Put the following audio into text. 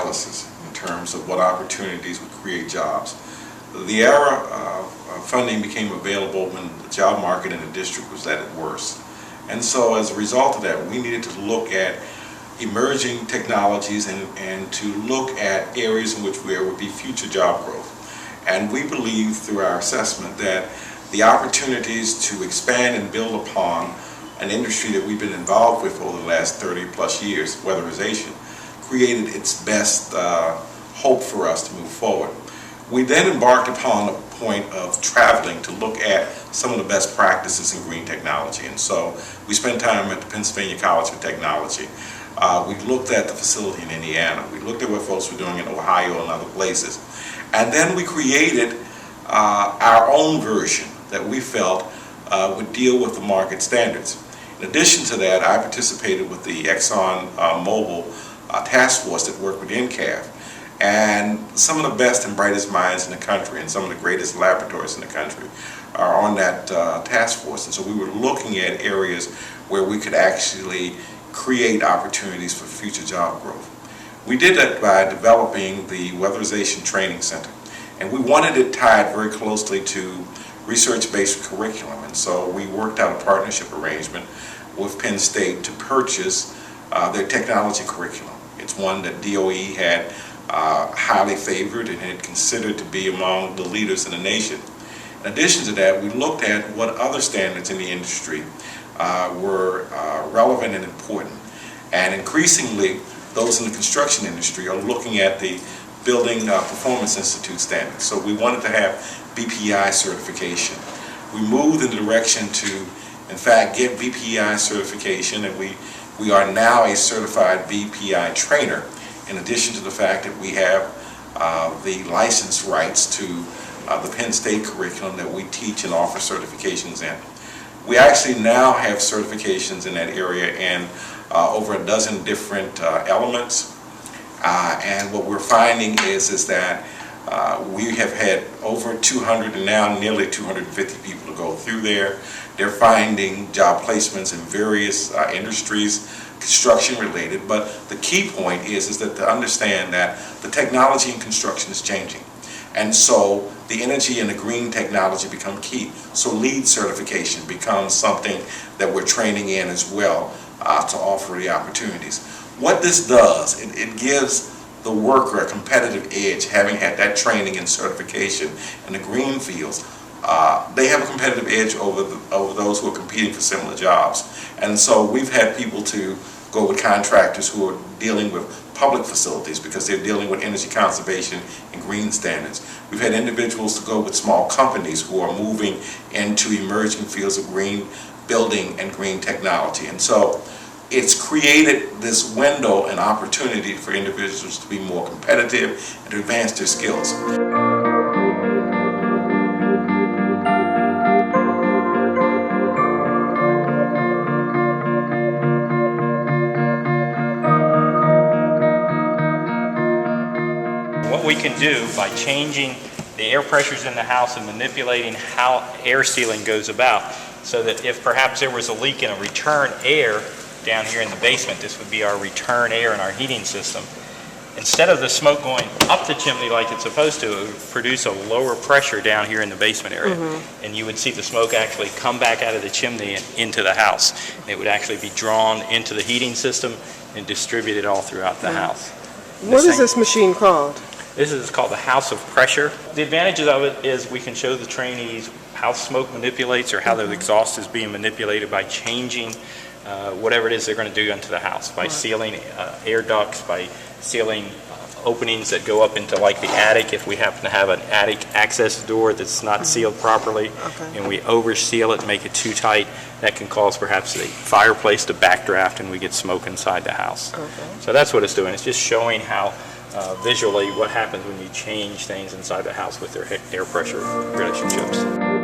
analysis in terms of what opportunities would create jobs. The era of funding became available when the job market in the district was at its worst. And so as a result of that, we needed to look at emerging technologies and to look at areas in which there would be future job growth. And we believe through our assessment that the opportunities to expand and build upon an industry that we've been involved with over the last 30 plus years, weatherization, created its best hope for us to move forward. We then embarked upon a point of traveling to look at some of the best practices in green technology. And so we spent time at the Pennsylvania College of Technology. We looked at the facility in Indiana. We looked at what folks were doing in Ohio and other places. And then we created our own version that we felt would deal with the market standards. In addition to that, I participated with the Exxon Mobil task force that worked with NCAF. And some of the best and brightest minds in the country and some of the greatest laboratories in the country are on that task force. And so we were looking at areas where we could actually create opportunities for future job growth. We did that by developing the Weatherization Training Center. And we wanted it tied very closely to research-based curriculum. And so we worked out a partnership arrangement with Penn State to purchase their technology curriculum. It's one that DOE had highly favored and had considered to be among the leaders in the nation. In addition to that, we looked at what other standards in the industry were relevant and important. And increasingly, those in the construction industry are looking at the Building Performance Institute standards. So we wanted to have BPI certification. We moved in the direction to, in fact, get BPI certification, and we are now a certified BPI trainer, in addition to the fact that we have the license rights to the Penn State curriculum that we teach and offer certifications in. We actually now have certifications in that area in over a dozen different elements. And what we're finding is that we have had over 200 and now nearly 250 people to go through there. They're finding job placements in various industries, construction related, but the key point is that to understand that the technology in construction is changing. And so the energy and the green technology become key. So LEED certification becomes something that we're training in as well to offer the opportunities. What this does, it gives the worker a competitive edge, having had that training and certification in the green fields. They have a competitive edge over those who are competing for similar jobs. And so we've had people to go with contractors who are dealing with public facilities because they're dealing with energy conservation and green standards. We've had individuals to go with small companies who are moving into emerging fields of green building and green technology. And so it's created this window and opportunity for individuals to be more competitive and to advance their skills. What we can do by changing the air pressures in the house and manipulating how air sealing goes about, so that if perhaps there was a leak in a return air down here in the basement, this would be our return air in our heating system. Instead of the smoke going up the chimney like it's supposed to, it would produce a lower pressure down here in the basement area. And you would see the smoke actually come back out of the chimney and into the house. And it would actually be drawn into the heating system and distributed all throughout the house. What is this machine called? This is called the House of Pressure. The advantages of it is we can show the trainees how smoke manipulates or how the exhaust is being manipulated by changing whatever it is they're going to do into the house, by sealing air ducts, by sealing openings that go up into like the attic if we happen to have an attic access door that's not sealed properly, and we over seal it and make it too tight. That can cause perhaps the fireplace to backdraft and we get smoke inside the house. So that's what it's doing. It's just showing how visually what happens when you change things inside the house with their air pressure relationships.